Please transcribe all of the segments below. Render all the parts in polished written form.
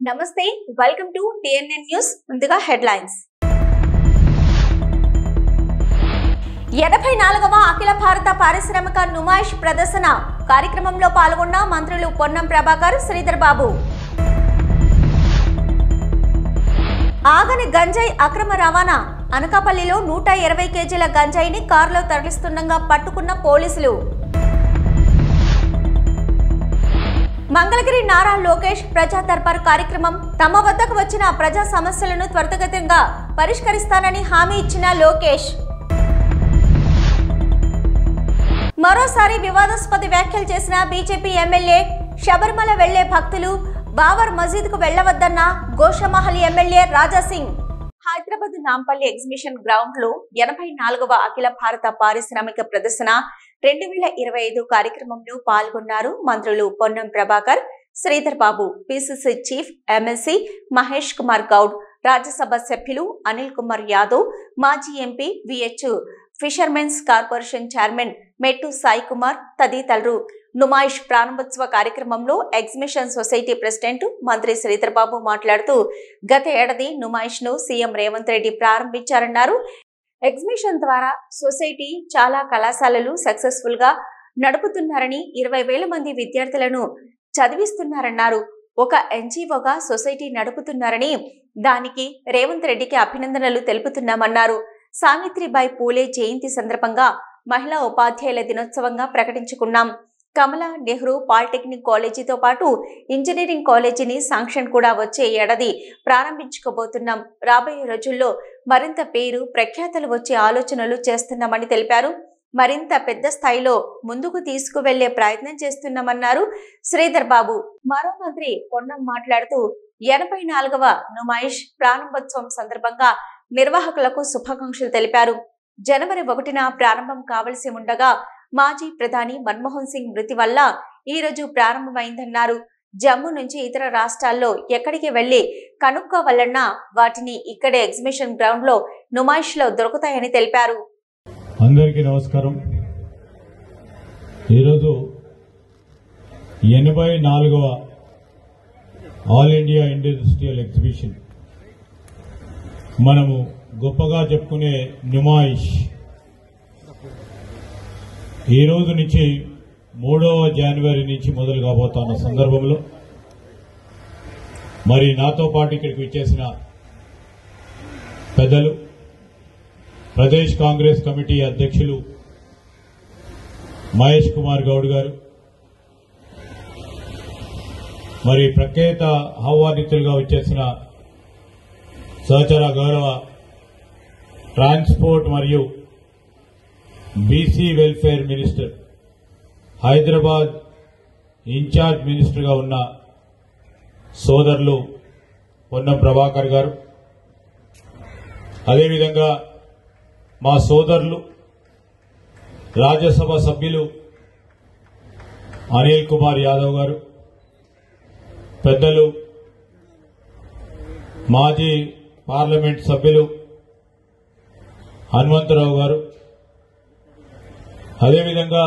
నమస్తే, welcome to TNN news. ముందుగా headlines. 84వ అఖిల భారత పారిశ్రామిక నుమాయిష్ ప్రదర్శన కార్యక్రమంలో పాల్గొన్న మంత్రులు పొన్నం ప్రభాకర్, శ్రీధర్ బాబు. ఆగని గంజాయి అక్రమ రవాణా. అనకాపల్లిలో 120 కేజీల గంజాయిని కారులో తరలిస్తుండగా పట్టుకున్న పోలీసులు. మంగళగిరి నారా లోకేష్ ప్రజా దర్బార్ కార్యక్రమం. తమ వద్దకు వచ్చిన ప్రజా సమస్యలను త్వరితగతిగా పరిష్కరిస్తానని హామీ ఇచ్చిన లోకేష్. మరోసారి వివాదాస్పద వ్యాఖ్యలు చేసిన బీజేపీ ఎమ్మెల్యే. శబరిమల వెళ్లే భక్తులు బాబర్ మసీద్కు వెళ్లవద్దన్న Goshamahal MLA Raja Singh. Hyderabad Nampally exhibition ground లో 84వ అఖిల భారత పారిశ్రామిక ప్రదర్శన 2025 కార్యక్రమంలో పాల్గొన్నారు మంత్రులు Ponnam Prabhakar, Sridhar Babu, PCC chief MLC Mahesh Kumar Goud, Rajya Sabha సభ్యులు అనిల్ కుమార్ యాదవ్, మాజీ MP VH fishermen's corporation chairman Mettu Sai Kumar తదితరులు. నుమాయిష్ ప్రారంభోత్సవ కార్యక్రమంలో ఎగ్జిబిషన్ సొసైటీ ప్రెసిడెంట్ మంత్రి శ్రీధర్ బాబు మాట్లాడుతూ గత ఏడాది నుమాయిష్ ను సీఎం రేవంత్ రెడ్డి ప్రారంభించారన్నారు. ఎగ్జిబిషన్ ద్వారా సొసైటీ చాలా కళాశాలలు సక్సెస్ఫుల్ గా నడుపుతున్నారని, 20,000 మంది విద్యార్థులను చదివిస్తున్నారన్నారు. ఒక ఎన్జీఓగా సొసైటీ నడుపుతున్నారని, దానికి రేవంత్ రెడ్డికి అభినందనలు తెలుపుతున్నామన్నారు. సావిత్రిబాయి పూలే జయంతి సందర్భంగా మహిళా ఉపాధ్యాయుల దినోత్సవంగా ప్రకటించుకున్నాం. కమలా నెహ్రూ పాలిటెక్నిక్ కాలేజీతో పాటు ఇంజనీరింగ్ కాలేజీని శాంక్షన్ కూడా వచ్చే ఏడాది ప్రారంభించుకోబోతున్నాం. రాబోయే రోజుల్లో మరింత పేరు ప్రఖ్యాతలు వచ్చే ఆలోచనలు చేస్తున్నామని తెలిపారు. మరింత పెద్ద స్థాయిలో ముందుకు తీసుకువెళ్లే ప్రయత్నం చేస్తున్నామన్నారు శ్రీధర్ బాబు. మరో మంత్రి పొన్నం మాట్లాడుతూ 84వ నుమాయిష్ ప్రారంభోత్సవం సందర్భంగా నిర్వాహకులకు శుభాకాంక్షలు తెలిపారు. జనవరి 1న ప్రారంభం కావలసి ఉండగా మాజీ ప్రధాని మన్మోహన్ సింగ్ మృతి వల్ల ఈ రోజు ప్రారంభమైందన్నారు. జమ్మూ నుంచి ఇతర రాష్ట్రాల్లో ఎక్కడికి వెళ్లి కనుక్కోవాలన్నా వాటిని ఇక్కడే ఎగ్జిబిషన్ గ్రౌండ్ లో నుమాయిష్ లో దొరుకుతాయని తెలిపారు. అందరికీ నమస్కారం. ఈరోజు 84వ ఆల్ ఇండియా ఇండస్ట్రియల్ ఎగ్జిబిషన్, మనము గొప్పగా చెప్పుకునే నుమాయిష్ ఈ రోజు నుంచి 3వ జనవరి నుంచి మొదలు కాబోతున్న సందర్భంలో మరి నాతో పాటు ఇక్కడికి విచ్చేసిన పెద్దలు, ప్రదేశ్ కాంగ్రెస్ కమిటీ అధ్యక్షులు మహేష్ కుమార్ గౌడ్ గారు, మరి ప్రఖ్యాత ఆహ్వానితులుగా వచ్చేసిన సహచర గౌరవ ట్రాన్స్పోర్ట్ మరియు BC welfare minister, Hyderabad in charge మినిస్టర్గా ఉన్న సోదరులు పొన్నం ప్రభాకర్ గారు, అదేవిధంగా మా సోదరులు రాజ్యసభ సభ్యులు అనిల్ కుమార్ యాదవ్ గారు, పెద్దలు మాజీ పార్లమెంట్ సభ్యులు హనుమంతరావు గారు, అదేవిధంగా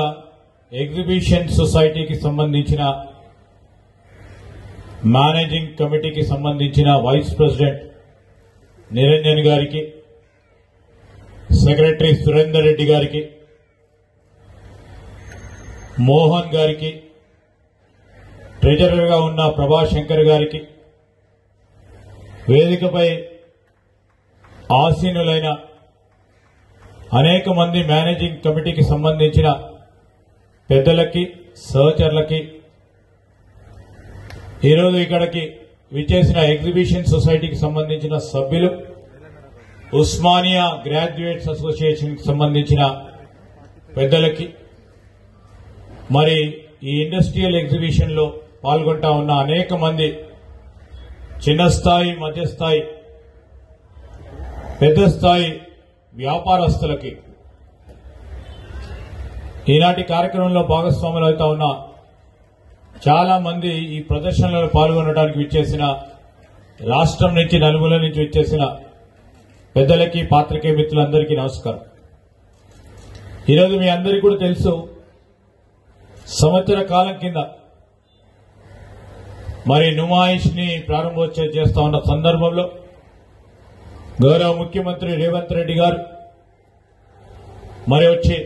ఎగ్జిబిషన్ సొసైటీకి సంబంధించిన మేనేజింగ్ కమిటీకి సంబంధించిన వైస్ ప్రెసిడెంట్ నిరంజన్ గారికి, సెక్రటరీ సురేందర్ రెడ్డి గారికి, మోహన్ గారికి, ట్రెజరర్గా ఉన్న ప్రభాశంకర్ గారికి, వేదికపై ఆసీనులైన అనేక మంది మేనేజింగ్ కమిటీకి సంబంధించిన పెద్దలకి, సహచరులకి, ఈరోజు ఇక్కడికి విచ్చేసిన ఎగ్జిబిషన్ సొసైటీకి సంబంధించిన సభ్యులు, ఉస్మానియా గ్రాడ్యుయేట్స్ అసోసియేషన్కి సంబంధించిన పెద్దలకి, మరి ఈ ఇండస్ట్రియల్ ఎగ్జిబిషన్ లో పాల్గొంటా ఉన్న అనేక మంది చిన్న స్థాయి, మధ్యస్థాయి, పెద్ద స్థాయి వ్యాపారస్తులకి, ఈనాటి కార్యక్రమంలో భాగస్వాములు అవుతా ఉన్న చాలా మంది ఈ ప్రదర్శనలో పాల్గొనడానికి విచ్చేసిన రాష్ట్రం నుంచి, నలుమూల నుంచి విచ్చేసిన పెద్దలకి, పాత్రికేయ మిత్రులందరికీ నమస్కారం. ఈరోజు మీ అందరికీ కూడా తెలుసు, సంవత్సర కాలం కింద మరి నుమాయిష్ ని ప్రారంభోత్సవం చేస్తా ఉన్న సందర్భంలో గౌరవ ముఖ్యమంత్రి రేవంత్ రెడ్డి గారు మరి వచ్చి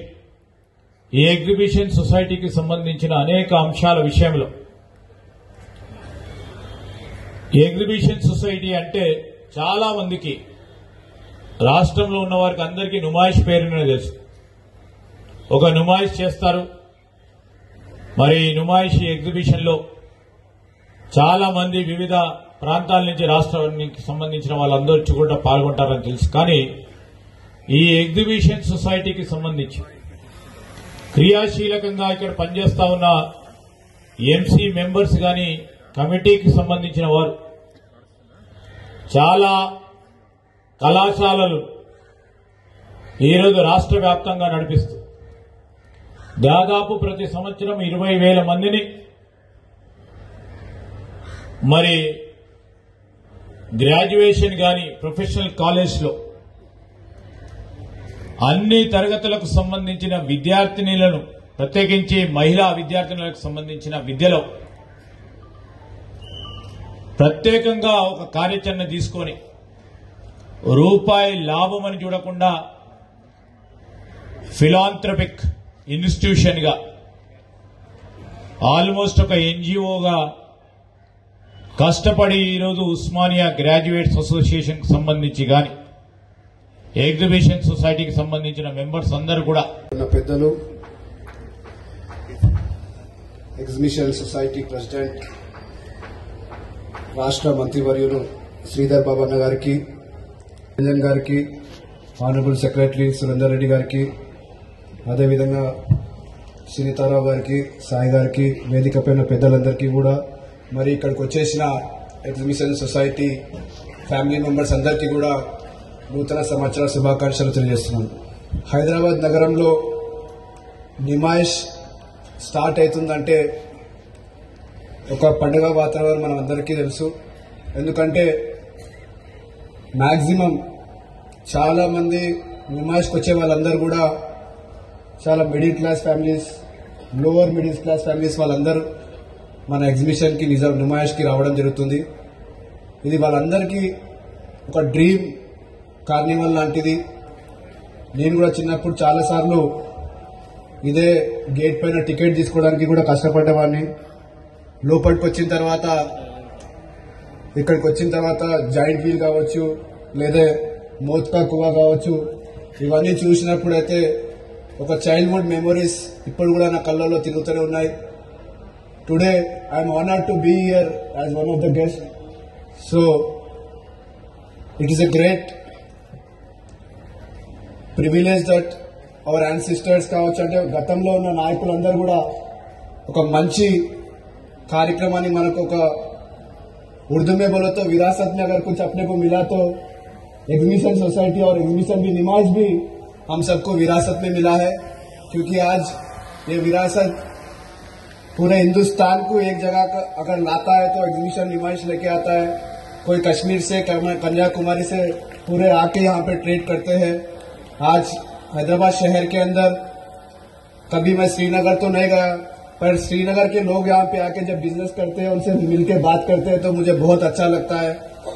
ఈ ఎగ్జిబిషన్ సొసైటీకి సంబంధించిన అనేక అంశాల విషయంలో ఎగ్జిబిషన్ సొసైటీ అంటే చాలా మందికి రాష్ట్రంలో ఉన్న వారికి అందరికీ నుమాయిష్ పేరునే తెలుసు. ఒక నుమాయిష్ చేస్తారు. మరి నుమాయిష్ ఎగ్జిబిషన్ లో చాలా మంది వివిధ ప్రాంతాల నుంచి రాష్ట్రానికి సంబంధించిన వాళ్ళందరూ కూడా పాల్గొంటారని తెలుసు. కానీ ఈ ఎగ్జిబిషన్ సొసైటీకి సంబంధించి క్రియాశీలకంగా ఇక్కడ పనిచేస్తా ఉన్న ఎంసీ మెంబర్స్ గాని కమిటీకి సంబంధించిన వారు చాలా కళాశాలలు ఈరోజు రాష్ట్ర వ్యాప్తంగా నడిపిస్తూ దాదాపు ప్రతి సంవత్సరం 20,000 మందిని మరి గ్రాడ్యుయేషన్ గాని ప్రొఫెషనల్ కాలేజ్లో అన్ని తరగతులకు సంబంధించిన విద్యార్థినులను ప్రత్యేకించి మహిళా విద్యార్థినులకు సంబంధించిన విద్యలో ప్రత్యేకంగా ఒక కార్యాచరణ తీసుకొని రూపాయి లాభం అని చూడకుండా ఫిలాంథ్రపిక్ ఇన్స్టిట్యూషన్ గా ఆల్మోస్ట్ ఒక ఎన్జిఓగా కష్టపడి ఈరోజు ఉస్మానియా గ్రాడ్యుయేట్స్ అసోసియేషన్ కి సంబంధించి గాని ఎగ్జిబిషన్ సొసైటీకి సంబంధించిన మెంబర్స్ అందరూ కూడా పెద్దలు ఎగ్జిబిషన్ సొసైటీ ప్రెసిడెంట్ రాష్ట్ర మంత్రివర్యులు శ్రీధర్ బాబన్న గారికి, రంజన్ గారికి, ఆనరబుల్ సెక్రటరీ సురేందర్ రెడ్డి గారికి, అదేవిధంగా సునీతారావు గారికి, సాయి గారికి, వేదిక పైన పెద్దలందరికీ కూడా, మరి ఇక్కడికి వచ్చేసిన ఎగ్జిబిషన్ సొసైటీ ఫ్యామిలీ మెంబర్స్ అందరికీ కూడా నూతన సంవత్సర శుభాకాంక్షలు తెలియజేస్తున్నాను. హైదరాబాద్ నగరంలో నిమాయిష్ స్టార్ట్ అవుతుందంటే ఒక పండుగ వాతావరణం మనం అందరికీ తెలుసు. ఎందుకంటే మాక్సిమం చాలా మంది నిమాయిష్కి వచ్చే వాళ్ళందరూ కూడా చాలా middle class families, lower middle class families వాళ్ళందరూ మన ఎగ్జిబిషన్ కి నిమాయిష్కి రావడం జరుగుతుంది. ఇది వాళ్ళందరికీ ఒక డ్రీమ్ కార్నివల్ లాంటిది. నేను కూడా చిన్నప్పుడు చాలా సార్లు ఇదే గేట్ పైన టికెట్ తీసుకోవడానికి కూడా కష్టపడ్డవాడిని. లోపలికి వచ్చిన తర్వాత, ఇక్కడికి వచ్చిన తర్వాత జాయింట్ వీల్ కావచ్చు, లేదా మోత్కా కువా కావచ్చు, ఇవన్నీ చూసినప్పుడైతే ఒక చైల్డ్హుడ్ మెమరీస్ ఇప్పుడు కూడా నా కళ్ళల్లో తిరుగుతూనే ఉన్నాయి. Today I'm honoured to be here as one of the guest. So it is a great privilege that our ancestors కావచ్చు, అంటే గతంలో ఉన్న నాయకులందరూ కూడా ఒక మంచి कार्यक्रमानी मन को उर्दू में बोलो तो विरासत में अगर कुछ अपने को मिला तो एग्जिबिशन सोसाइटी और एग्जिबिशन भी निमाज भी हम सबको विरासत में मिला है. क्योंकि आज ये विरासत पूरे हिंदुस्तान को एक जगह अगर लाता है तो एग्जिबिशन निमाइश लेके आता है. कोई कश्मीर से, कन्याकुमारी से पूरे आके यहाँ पे ट्रेड करते हैं. आज हैदराबाद शहर के अंदर कभी मैं श्रीनगर तो नहीं गया, पर श्रीनगर के लोग यहाँ पे आके जब बिजनेस करते हैं, उनसे मिलकर बात करते हैं तो मुझे बहुत अच्छा लगता है.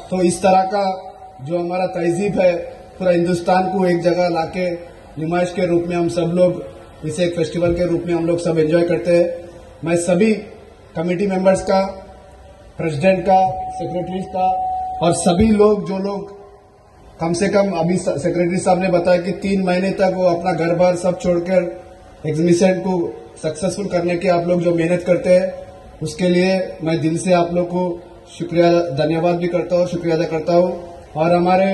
तो इस तरह का जो हमारा तहजीब है पूरा हिंदुस्तान को एक जगह लाके नुमाइश के रूप में हम सब लोग इसे एक फेस्टिवल के रूप में हम लोग सब एंजॉय करते हैं. मैं सभी कमेटी मेंबर्स का, प्रेसिडेंट का, सेक्रेटरीज का और सभी लोग जो लोग कम से कम अभी सेक्रेटरी साहब ने बताया कि 3 महीने तक वो अपना घर बार सब छोड़कर एग्जिबिशन को सक्सेसफुल करने के आप लोग जो मेहनत करते हैं, उसके लिए मैं दिल से आप लोग को शुक्रिया, धन्यवाद भी करता हूँ, शुक्रिया अदा करता हूँ. और हमारे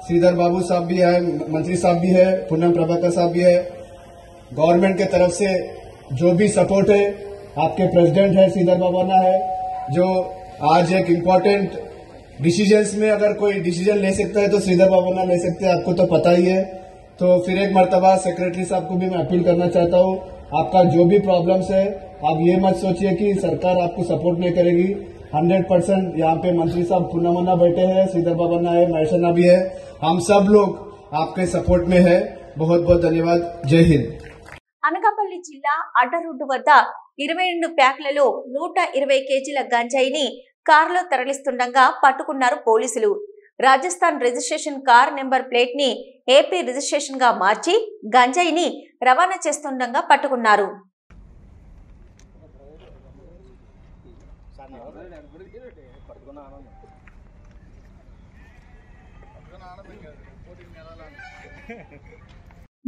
श्रीधर बाबू साहब भी है, मंत्री साहब भी है, पूनम प्रभाकर साहब भी है. गवर्नमेंट के तरफ से जो भी सपोर्ट है, आपके प्रेसिडेंट है श्रीधर बाबाना है, जो आज एक इम्पोर्टेंट डिसीजन में अगर कोई डिसीजन ले सकता है तो श्रीधर बाबाना ले सकते हैं, आपको तो पता ही है. तो फिर एक मर्तबा सेक्रेटरी साहब को भी मैं अपील करना चाहता हूँ, आपका जो भी प्रॉब्लम्स है आप ये मत सोचिए कि सरकार आपको सपोर्ट नहीं करेगी. 100% यहाँ पे मंत्री साहब पूनमन्ना बैठे हैं, श्रीधर बाबन्ना है, महेशन्ना भी है, हम सब लोग आपके सपोर्ट में है. बहुत बहुत धन्यवाद. जय हिंद. అనకాపల్లి జిల్లా అడ్డరోడ్డు వద్ద 22 ప్యాక్లలో 120 కేజీల గంజాయిని కారులో తరలిస్తుండగా పట్టుకున్నారు పోలీసులు. Rajasthan registration car number plate ని ఏపీ రిజిస్ట్రేషన్ గా మార్చి గంజాయిని రవాణా చేస్తుండగా పట్టుకున్నారు.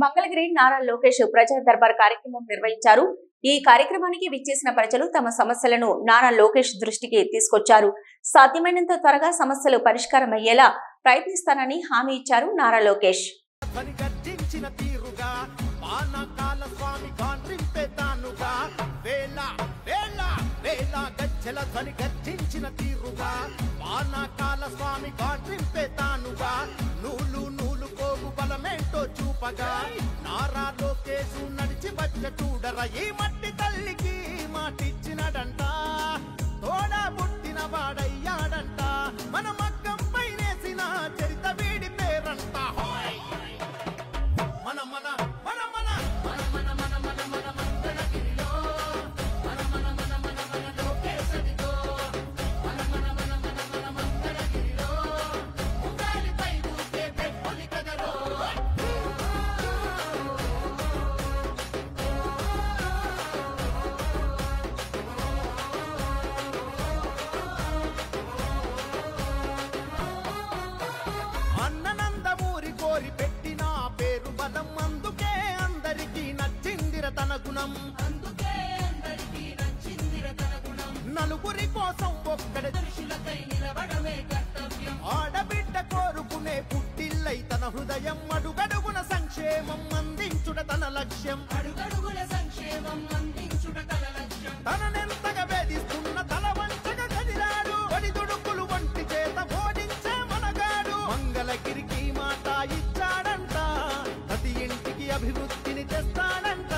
మంగళగిరి నారా లోకేష్ ప్రజా దర్బార్ కార్యక్రమం నిర్వహించారు. ఈ కార్యక్రమానికి విచ్చేసిన ప్రజలు తమ సమస్యలను నారా లోకేష్ దృష్టికి తీసుకొచ్చారు. సాధ్యమైనంత త్వరగా సమస్యలు పరిష్కారం అయ్యేలా ప్రయత్నిస్తానని హామీ ఇచ్చారు నారా లోకేష్. నారా లోకేష్ నడిచి వచ్చ చూడరా ఈ మట్టి తల్లికి మాటిచ్చినడంట, తోడా పుట్టిన వాడయ్యాడంట, మన మగ్గం పైనేసిన చరిత వీడి పేరంట. మన మన మన మన మన మన మన మన మన మంగళగిరిలో మన మన మన మన మన లోకేశదితో మన మన మన మన మన మంగళగిరిలో ఉగాలిపై ఊకే పెట్టులి కదరో. పెట్టిన పేరు బలం అందుకే అందరికీ నచ్చిందిర తన గుణం, నలుగురి కోసం ఒక్కడ దర్శులకై నిలబడమే కర్తవ్యం. ఆడబిడ్డ కోరుకునే పుట్టిల్లై తన హృదయం, అడుగడుగున సంక్షేమం అందించుట తన లక్ష్యం, అడుగడుగున సంక్షేమం అందించుట తన లక్ష్యం. తననెంతగా వేధిస్తున్న తల వంచగా కదిలాడు, ఒడిదుడుకులు వంటి చేత ఓడించే మనగాడు. మంగళగిరికి మాట ఇచ్చాడంట, ప్రతి ఇంటికి అభివృద్ధిని తెస్తాడంట,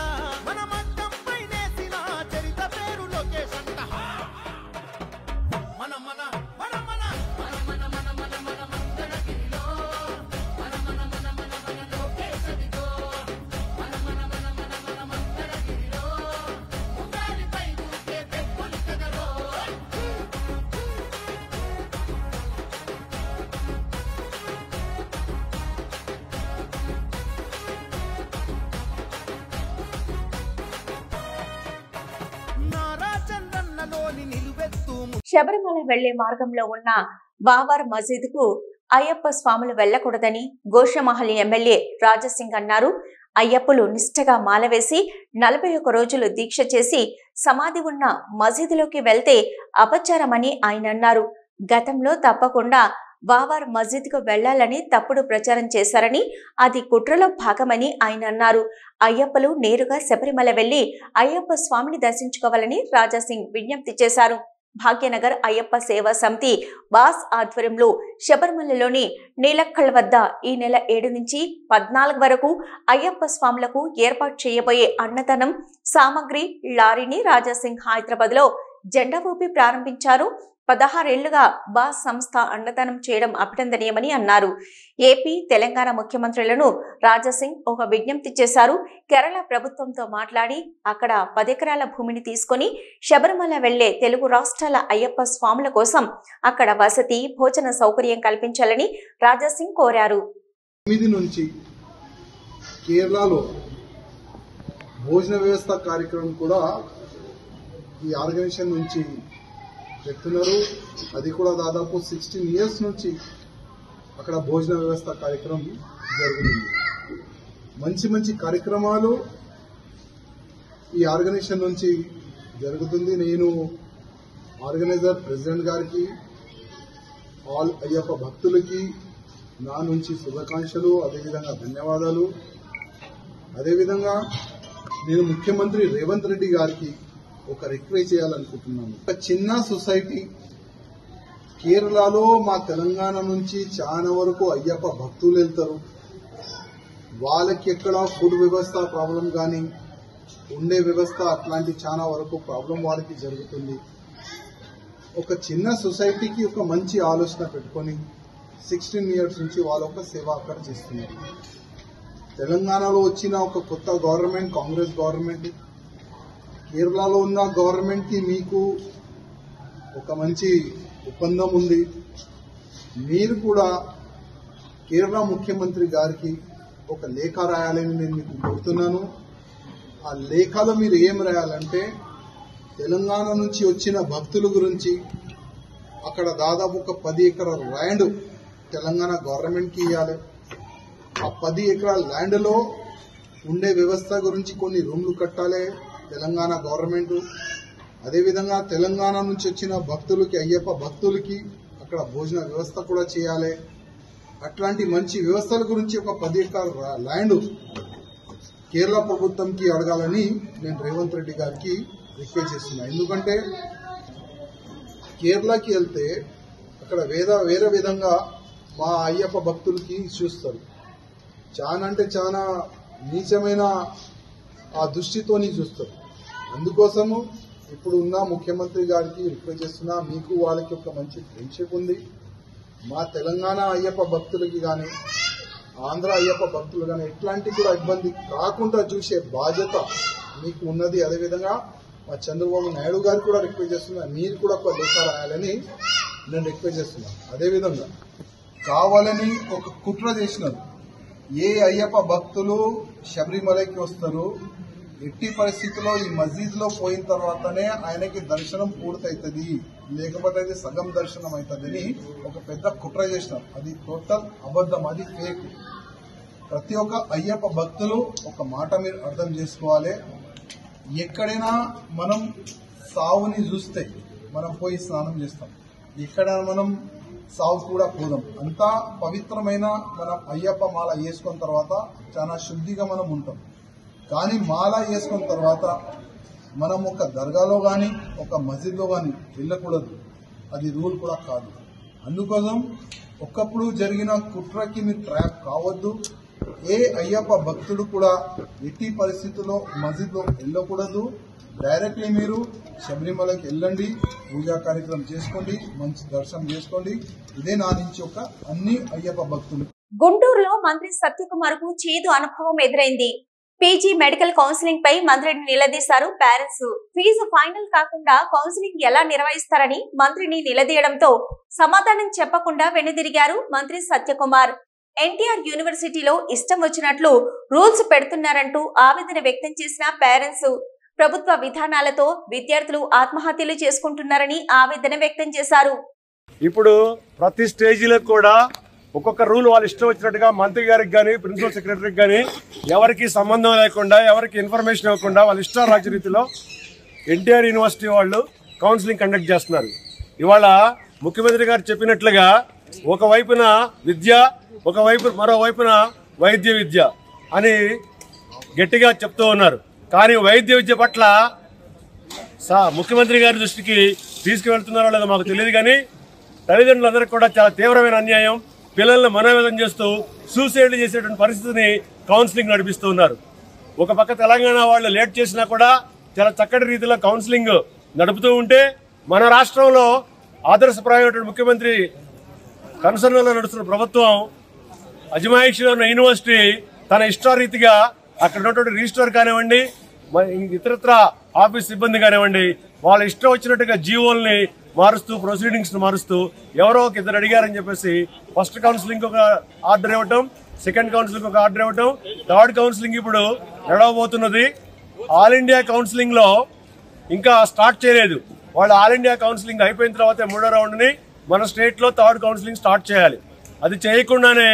మన మగ్గం పైనేసిన చరిత పేరు లోకేష్ అంట. మన మన మన మన మన మన మన మన మన మంగళగిరిలో మన మన మన మన మన లోకేశదితో మన మన మన మన మన మంగళగిరిలో ఉగాలిపై ఊకే పెట్టులి కదరో. నారా చంద్రన్నలోని నిలువెత్తు శబరిమల వెళ్లే మార్గంలో ఉన్న బావర్ మసీద్ కు అయ్యప్ప స్వాములు వెళ్లకూడదని గోషమహల్ ఎమ్మెల్యే రాజాసింగ్ అన్నారు. అయ్యప్పలు నిష్ఠగా మాలవేసి 41 రోజులు దీక్ష చేసి సమాధి ఉన్న మసీదులోకి వెళ్తే అపచారమని ఆయన అన్నారు. గతంలో తప్పకుండా బావర్ మసీద్ కు వెళ్లాలని తప్పుడు ప్రచారం చేశారని, అది కుట్రలో భాగమని ఆయన అన్నారు. అయ్యప్పలు నేరుగా శబరిమల వెళ్లి అయ్యప్ప స్వామిని దర్శించుకోవాలని రాజాసింగ్ విజ్ఞప్తి చేశారు. భాగ్యనగర్ అయ్యప్ప సేవా సమితి బాస్ ఆధ్వర్యంలో శబరిమలలోని నీలక్కల్ వద్ద ఈ నెల 7 నుంచి 14 వరకు అయ్యప్ప స్వాములకు ఏర్పాటు చేయబోయే అన్నదానం సామగ్రి లారీని రాజాసింగ్ హైదరాబాద్ లో జెండా ఊపి ప్రారంభించారు. 16 ఏళ్లుగా బాస్ సంస్థ అన్నదానం చేయడం అభినందనీయమని అన్నారు. ఏపీ, తెలంగాణ ముఖ్యమంత్రులను రాజాసింగ్ ఒక విజ్ఞప్తి చేశారు. కేరళ ప్రభుత్వంతో మాట్లాడి అక్కడ 10 ఎకరాల భూమిని తీసుకుని శబరిమల వెళ్లే తెలుగు రాష్ట్రాల అయ్యప్ప స్వాముల కోసం అక్కడ వసతి, భోజన సౌకర్యం కల్పించాలని రాజాసింగ్ కోరారు. 9 నుంచి కేరళలో భోజన వ్యవస్థ కార్యక్రమం కూడా ఈ ఆర్గనైజేషన్ నుంచి చెప్తున్నారు. అది కూడా దాదాపు 16 ఇయర్స్ నుంచి అక్కడ భోజన వ్యవస్థ కార్యక్రమం జరుగుతుంది. మంచి మంచి కార్యక్రమాలు ఈ ఆర్గనైజేషన్ నుంచి జరుగుతుంది. నేను ఆర్గనైజర్ ప్రెసిడెంట్ గారికి, ఆల్ అయ్యప్ప భక్తులకి నా నుంచి శుభాకాంక్షలు, అదేవిధంగా ధన్యవాదాలు. అదేవిధంగా నేను ముఖ్యమంత్రి రేవంత్ రెడ్డి గారికి ఒక రిక్వెస్ట్ చేయాలనుకుంటున్నాను. ఒక చిన్న సొసైటీ కేరళలో మా తెలంగాణ నుంచి చాలా వరకు అయ్యప్ప భక్తులు వెళ్తారు. వాళ్ళకి ఎక్కడ ఫుడ్ వ్యవస్థ ప్రాబ్లం కానీ ఉండే వ్యవస్థ అట్లాంటి చాలా వరకు ప్రాబ్లం వాళ్ళకి జరుగుతుంది. ఒక చిన్న సొసైటీకి ఒక మంచి ఆలోచన పెట్టుకొని 16 ఇయర్స్ నుంచి వాళ్ళ ఒక సేవ అక్కడ చేస్తున్నారు. తెలంగాణలో వచ్చిన ఒక కొత్త గవర్నమెంట్, కాంగ్రెస్ గవర్నమెంట్, కేరళలో ఉన్న గవర్నమెంట్ కి మీకు ఒక మంచి ఒప్పందం ఉంది. మీరు కూడా కేరళ ముఖ్యమంత్రి గారికి ఒక లేఖ రాయాలని నేను మీకు కోరుతున్నాను. ఆ లేఖలో మీరు ఏం రాయాలంటే తెలంగాణ నుంచి వచ్చిన భక్తుల గురించి, అక్కడ దాదాపు ఒక 10 ఎకరాల ల్యాండ్ తెలంగాణ గవర్నమెంట్కి ఇవ్వాలి. ఆ 10 ఎకరాల ల్యాండ్లో ఉండే వ్యవస్థ గురించి కొన్ని రూమ్లు కట్టాలి తెలంగాణ గవర్నమెంట్. అదేవిధంగా తెలంగాణ నుంచి వచ్చిన భక్తులకి, అయ్యప్ప భక్తులకి అక్కడ భోజన వ్యవస్థ కూడా చేయాలి. అట్లాంటి మంచి వ్యవస్థల గురించి ఒక 10 ఎకరాల ల్యాండ్ కేరళ ప్రభుత్వంకి అడగాలని నేను రేవంత్ రెడ్డి గారికి రిక్వెస్ట్ చేస్తున్నా. ఎందుకంటే కేరళకి వెళ్తే అక్కడ వేరే విధంగా మా అయ్యప్ప భక్తులకి చూస్తారు. చాలా అంటే చాలా నీచమైన ఆ దృష్టితోని చూస్తారు. అందుకోసము ఇప్పుడు ఉన్న ముఖ్యమంత్రి గారికి రిక్వెస్ట్ చేస్తున్నా, మీకు వాళ్ళకి ఒక మంచి ఫ్రెండ్షిప్ ఉంది. మా తెలంగాణ అయ్యప్ప భక్తులకి కానీ ఆంధ్ర అయ్యప్ప భక్తులు కానీ ఎట్లాంటి కూడా ఇబ్బంది కాకుండా చూసే బాధ్యత మీకు ఉన్నది. అదేవిధంగా మా చంద్రబాబు నాయుడు గారికి కూడా రిక్వెస్ట్ చేస్తున్నా, మీరు కూడా ఒక లేఖ రాయాలని నేను రిక్వెస్ట్ చేస్తున్నాను. అదేవిధంగా కావాలని ఒక కుట్ర చేసినారు. ఏ అయ్యప్ప భక్తులు శబరిమలకి వస్తారు, ఎట్టి పరిస్థితుల్లో ఈ మస్జిద్లో పోయిన తర్వాతనే ఆయనకి దర్శనం పూర్తవుతుంది, లేకపోతే అది సగం దర్శనం అవుతుందని ఒక పెద్ద కుట్ర చేసినారు. అది టోటల్ అబద్ధం, అది ఫేక్. ప్రతి ఒక్క అయ్యప్ప భక్తులు ఒక మాట మీరు అర్థం చేసుకోవాలి. ఎక్కడైనా మనం సావుని చూస్తే మనం పోయి స్నానం చేస్తాం, ఎక్కడ మనం సావు కూడా పోదాం. అంతా పవిత్రమైన మనం అయ్యప్ప మాల వేసుకున్న తర్వాత చాలా శుద్ధిగా మనం ఉంటాం. కానీ మాల వేసుకున్న తర్వాత మనం ఒక దర్గాలో కానీ ఒక మస్జిద్లో కానీ వెళ్ళకూడదు. అది రూల్ కూడా కాదు. అందుకోసం ఒకప్పుడు జరిగిన కుట్రకి మీరు ట్రాప్ కావద్దు. ఏ అయ్యప్ప భక్తుడు కూడా ఎట్టి పరిస్థితుల్లో మస్జిద్లో వెళ్ళకూడదు. డైరెక్ట్లీ మీరు శబరిమలకి వెళ్ళండి, పూజా కార్యక్రమం చేసుకోండి, మంచి దర్శనం చేసుకోండి. ఇదే నా నుంచి ఒక అన్ని అయ్యప్ప భక్తులు. గుంటూరులో మంత్రి సత్యకుమార్కు చేదు అనుభవం ఎదురైంది. పీజీ మెడికల్ కౌన్సిలింగ్ పై మంత్రిని నిలదీశారు పేరెంట్స్. ఫీజు ఫైనల్ కాకుండా కౌన్సిలింగ్ ఎలా నిర్వహిస్తారని మంత్రిని నిలదీయడంతో సమాధానం చెప్పకుండా వెనుదిరిగారు మంత్రి సత్యకుమార్. ఎన్టీఆర్ యూనివర్సిటీలో ఇష్టం వచ్చినట్లు రూల్స్ పెడుతున్నారంటూ ఆవేదన వ్యక్తం చేసిన పేరెంట్స్ ప్రభుత్వ విధానాలతో విద్యార్థులు ఆత్మహత్యలు చేసుకుంటున్నారని ఆవేదన వ్యక్తం చేశారు. ఇప్పుడు ప్రతి స్టేజీలో కూడా ఒక్కొక్క రూల్ వాళ్ళు ఇష్టం వచ్చినట్టుగా మంత్రి గారికి కానీ ప్రిన్సిపల్ సెక్రటరీకి కానీ ఎవరికి సంబంధం లేకుండా, ఎవరికి ఇన్ఫర్మేషన్ ఇవ్వకుండా వాళ్ళ ఇష్ట రాజరీతిలో ఎన్టీఆర్ యూనివర్సిటీ వాళ్ళు కౌన్సిలింగ్ కండక్ట్ చేస్తున్నారు. ఇవాళ ముఖ్యమంత్రి గారు చెప్పినట్లుగా ఒకవైపున విద్య, మరోవైపున వైద్య విద్య అని గట్టిగా చెప్తూ ఉన్నారు. కానీ వైద్య విద్య పట్ల ముఖ్యమంత్రి గారి దృష్టికి తీసుకువెళ్తున్నారో లేదో మాకు తెలియదు. కానీ తల్లిదండ్రులందరికీ కూడా చాలా తీవ్రమైన అన్యాయం. పిల్లల్ని మనోవేదన చేస్తూ సూసైడ్లు చేసేటువంటి పరిస్థితిని కౌన్సిలింగ్ నడిపిస్తూ ఉన్నారు. ఒక పక్క తెలంగాణ వాళ్ళు లేట్ చేసినా కూడా చాలా చక్కటి రీతిలో కౌన్సిలింగ్ నడుపుతూ ఉంటే, మన రాష్ట్రంలో ఆదర్శప్రాయమైనటువంటి ముఖ్యమంత్రి కన్సర్న్లో నడుస్తున్న ప్రభుత్వం అజమాయిషిలో ఉన్న యూనివర్సిటీ తన ఇష్టారీతిగా అక్కడ ఉన్నటువంటి రిజిస్ట్రార్ కానివ్వండి, ఇతరత్ర ఆఫీస్ సిబ్బంది కానివ్వండి, వాళ్ళ ఇష్టం వచ్చినట్టుగా జీవోల్ని మారుస్తూ, ప్రొసీడింగ్స్ మారుస్తూ, ఎవరో ఒక ఇద్దరు అడిగారని చెప్పేసి ఫస్ట్ కౌన్సిలింగ్ ఒక ఆర్డర్ ఇవ్వటం, సెకండ్ కౌన్సిలింగ్ ఒక ఆర్డర్ ఇవ్వటం, థర్డ్ కౌన్సిలింగ్ ఇప్పుడు నడవబోతున్నది. ఆల్ ఇండియా కౌన్సిలింగ్ లో ఇంకా స్టార్ట్ చేయలేదు. వాళ్ళు ఆల్ ఇండియా కౌన్సిలింగ్ అయిపోయిన తర్వాత మూడో రౌండ్ ని మన స్టేట్ లో థర్డ్ కౌన్సిలింగ్ స్టార్ట్ చేయాలి. అది చేయకుండానే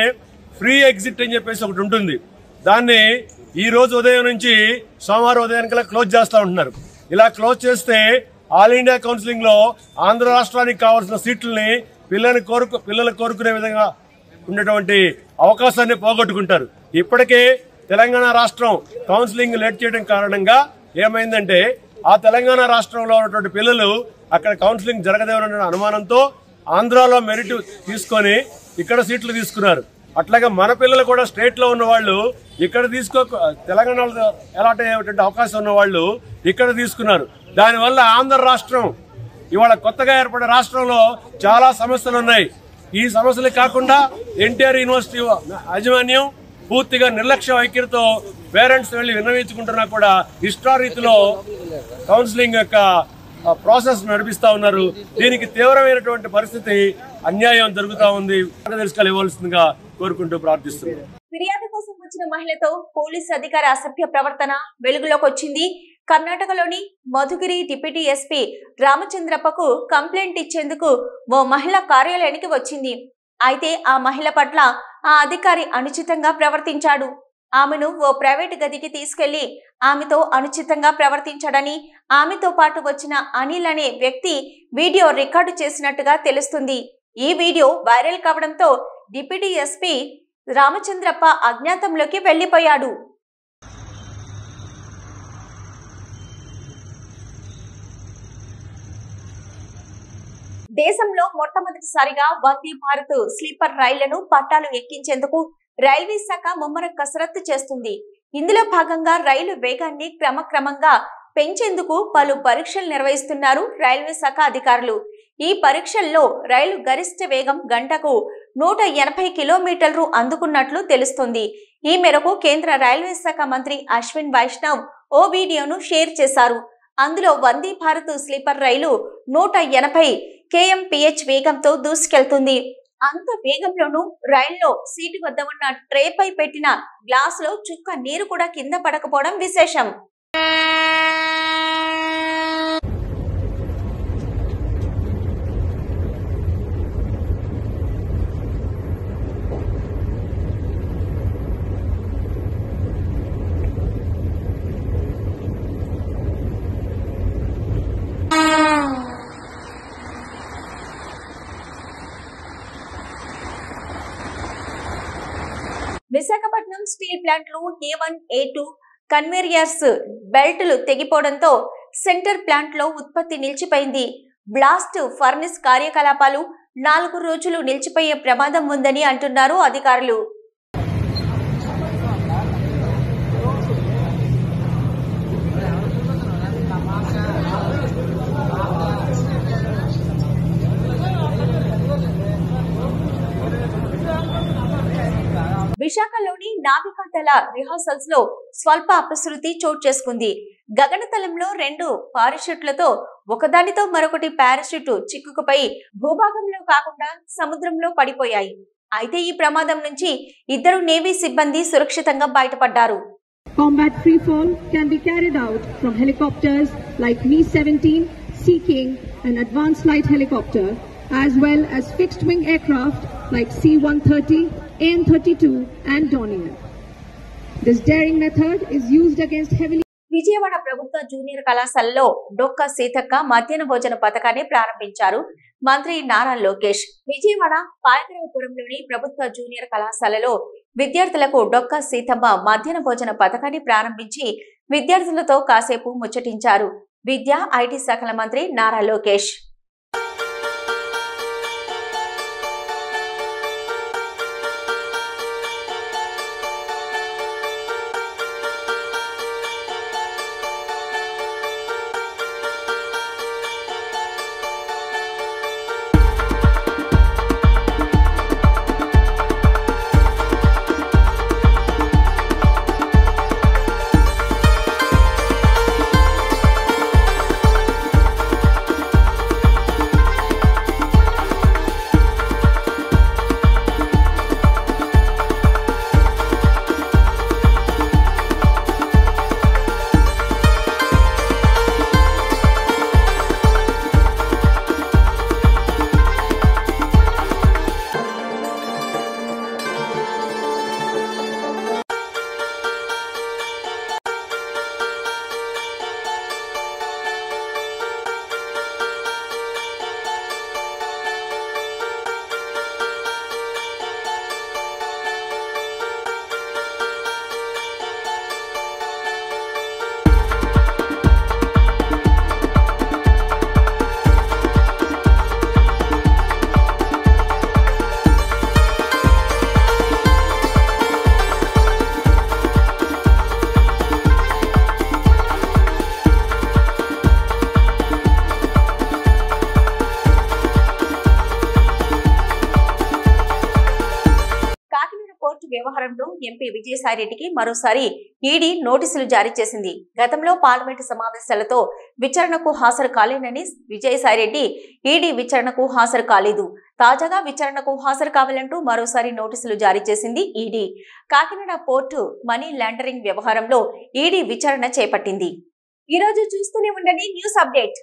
ఫ్రీ ఎగ్జిట్ అని చెప్పేసి ఒకటి ఉంటుంది. దాన్ని ఈ రోజు ఉదయం నుంచి సోమవారం ఉదయానికల్లా క్లోజ్ చేస్తూ ఉంటున్నారు. ఇలా క్లోజ్ చేస్తే ఆల్ ఇండియా కౌన్సిలింగ్ లో ఆంధ్ర రాష్ట్రానికి కావాల్సిన సీట్లని పిల్లలు కోరుకునే విధంగా ఉండేటువంటి అవకాశాన్ని పోగొట్టుకుంటారు. ఇప్పటికే తెలంగాణ రాష్ట్రం కౌన్సిలింగ్ లేట్ చేయడం కారణంగా ఏమైందంటే, ఆ తెలంగాణ రాష్ట్రంలో ఉన్నటువంటి పిల్లలు అక్కడ కౌన్సిలింగ్ జరగదేవన్న అనుమానంతో ఆంధ్రాలో మెరిట్ తీసుకొని ఇక్కడ సీట్లు తీసుకున్నారు. అట్లాగే మన పిల్లలు కూడా స్టేట్ లో ఉన్న వాళ్ళు ఇక్కడ తెలంగాణలో అలాట్ అయ్యేటువంటి అవకాశం ఉన్న వాళ్ళు ఇక్కడ తీసుకున్నారు. దానివల్ల ఆంధ్ర రాష్ట్రం ఇవాళ కొత్తగా ఏర్పడే రాష్ట్రంలో చాలా సమస్యలు ఉన్నాయి. ఈ సమస్యలు కాకుండా ఎన్టీఆర్ యూనివర్సిటీ యాజమాన్యం పూర్తిగా నిర్లక్ష్య వైఖరితో పేరెంట్స్ వెళ్లి విన్నవించుకుంటున్నా కూడా ఇష్టారీతిలో కౌన్సిలింగ్ యొక్క ప్రాసెస్ నడిపిస్తా ఉన్నారు. దీనికి తీవ్రమైనటువంటి పరిస్థితి, అన్యాయం జరుగుతా ఉంది. మార్గదర్శకాలు ఇవ్వాల్సిందిగా కోరుకుంటూ ప్రార్థిస్తున్నాను. ఫిర్యాదు కోసం వచ్చిన మహిళతో పోలీసు అధికారి అసభ్య ప్రవర్తన వెలుగులోకి వచ్చింది. కర్ణాటకలోని మధుగిరి డిప్యూటీ ఎస్పీ రామచంద్రప్పకు కంప్లైంట్ ఇచ్చేందుకు ఓ మహిళ కార్యాలయానికి వచ్చింది. అయితే ఆ మహిళ పట్ల ఆ అధికారి అనుచితంగా ప్రవర్తించాడు. ఆమెను ఓ ప్రైవేటు గదికి తీసుకెళ్లి ఆమెతో అనుచితంగా ప్రవర్తించాడని, ఆమెతో పాటు వచ్చిన అనిల్ అనే వ్యక్తి వీడియో రికార్డు చేసినట్టుగా తెలుస్తుంది. ఈ వీడియో వైరల్ కావడంతో డిప్యూటీ ఎస్పీ రామచంద్రప్ప అజ్ఞాతంలోకి వెళ్లిపోయాడు. దేశంలో మొట్టమొదటిసారిగా వందే భారత్ స్లీపర్ రైళ్లను పట్టాలు ఎక్కించేందుకు రైల్వే శాఖ ముమ్మర కసరత్తు చేస్తుంది. ఇందులో భాగంగా రైలు వేగాన్ని క్రమక్రమంగా పెంచేందుకు పలు పరీక్షలు నిర్వహిస్తున్నారు రైల్వే శాఖ అధికారులు. ఈ పరీక్షల్లో రైలు గరిష్ట వేగం గంటకు 180 కిలోమీటర్లు అందుకున్నట్లు తెలుస్తుంది. ఈ మేరకు కేంద్ర రైల్వే శాఖ మంత్రి అశ్విన్ వైష్ణవ్ ఓ వీడియోను షేర్ చేశారు. అందులో వందే భారత్ స్లీపర్ రైలు 180 kmph వేగంతో దూసుకెళ్తుంది. అంత వేగంలోనూ రైల్లో సీటు వద్ద ఉన్న ట్రేపై పెట్టిన గ్లాసులో చుక్క నీరు కూడా కింద పడకపోవడం విశేషం. విశాఖపట్నం స్టీల్ ప్లాంట్ లో A1, A2 కన్వేయర్స్ బెల్ట్లు తెగిపోవడంతో సెంటర్ ప్లాంట్ లో ఉత్పత్తి నిలిచిపోయింది. బ్లాస్ట్ ఫర్నిస్ కార్యకలాపాలు 4 రోజులు నిలిచిపోయే ప్రమాదం ఉందని అంటున్నారు అధికారులు. విశాఖలోని నావికాదళ రిహార్సల్స్ లో స్వల్ప అపశృతి చోటు చేసుకుంది. గగనతలంలో 2 పారాషూట్లతో ఒకదానితో మరొకటి పారాషూట్ చిక్కుకుపోయి భూభాగంలో కాకుండా సముద్రంలో పడిపోయాయి. అయితే ఈ ప్రమాదం నుంచి 2 నేవీ సిబ్బంది సురక్షితంగా బయటపడ్డారు. Combat free fall can be carried out from helicopters like Mi-17, Sea King and Advanced Light Helicopter, as well as fixed wing aircraft like C-130, AN-32 and Dornier. This daring method is used against heavily. Vijayawada ప్రభుత్వ junior కళాశాలలో డొక్క సీతక్క మధ్యాహ్న భోజన పథకాన్ని ప్రారంభించారు మంత్రి నారా లోకేష్. విజయవాడ పాయకరావుపురంలోని ప్రభుత్వ junior కళాశాలలో విద్యార్థులకు డొక్క సీతమ్మ మధ్యాహ్న భోజన పథకాన్ని ప్రారంభించి విద్యార్థులతో కాసేపు ముచ్చటించారు విద్యా ఐటీ శాఖల మంత్రి నారా లోకేష్. వ్యవహారంలో ఎంపీ విజయసాయిరెడ్డికి మరోసారి ఈడీ నోటీసులు జారీ చేసింది. గతంలో పార్లమెంటు సమావేశాలతో విచారణకు హాజరు కాలేనని విజయసాయిరెడ్డి ఈడీ విచారణకు హాజరు కాలేదు. తాజాగా విచారణకు హాజరు కావాలంటూ మరోసారి నోటీసులు జారీ చేసింది ED. Kakinada port money laundering వ్యవహారంలో ఈడీ విచారణ చేపట్టింది. ఈ రోజు చూస్తూనే ఉండండి న్యూస్ అప్డేట్.